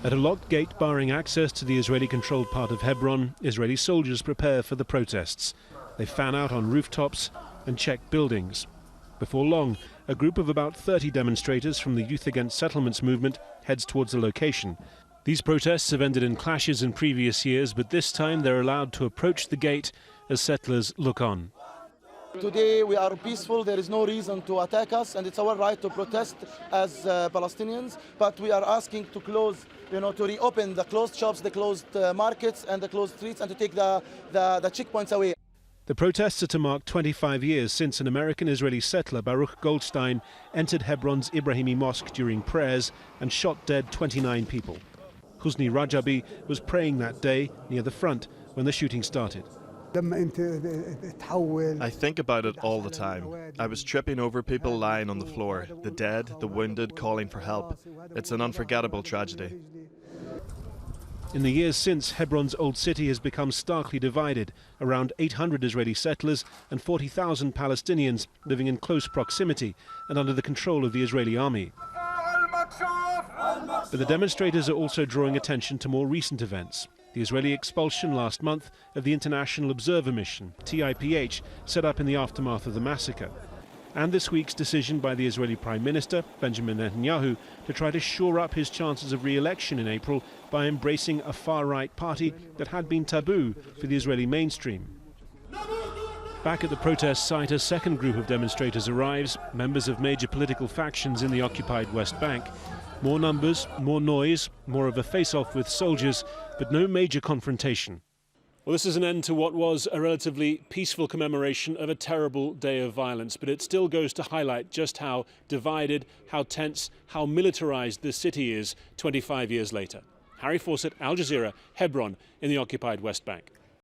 At a locked gate barring access to the Israeli-controlled part of Hebron, Israeli soldiers prepare for the protests. They fan out on rooftops and check buildings. Before long, a group of about 30 demonstrators from the Youth Against Settlements movement heads towards the location. These protests have ended in clashes in previous years, but this time they're allowed to approach the gate as settlers look on. Today we are peaceful, there is no reason to attack us, and it's our right to protest as Palestinians, but we are asking to close, to reopen the closed shops, the closed markets and the closed streets, and to take the checkpoints away. The protests are to mark 25 years since an American-Israeli settler, Baruch Goldstein, entered Hebron's Ibrahimi mosque during prayers and shot dead 29 people. HUSNI RAJABI was praying that day near the front when the shooting started. I think about it all the time. I was tripping over people lying on the floor, the dead, the wounded, calling for help. It's an unforgettable tragedy. In the years since, Hebron's old city has become starkly divided. Around 800 Israeli settlers and 40,000 Palestinians living in close proximity and under the control of the Israeli army. But the demonstrators are also drawing attention to more recent events. The Israeli expulsion last month of the International Observer Mission, TIPH, set up in the aftermath of the massacre. And this week's decision by the Israeli Prime Minister, Benjamin Netanyahu, to try to shore up his chances of re-election in April by embracing a far-right party that had been taboo for the Israeli mainstream. Back at the protest site, a second group of demonstrators arrives, members of major political factions in the occupied West Bank. More numbers, more noise, more of a face-off with soldiers, but no major confrontation. Well, this is an end to what was a relatively peaceful commemoration of a terrible day of violence, but it still goes to highlight just how divided, how tense, how militarised this city is 25 years later. Harry Fawcett, Al Jazeera, Hebron in the occupied West Bank.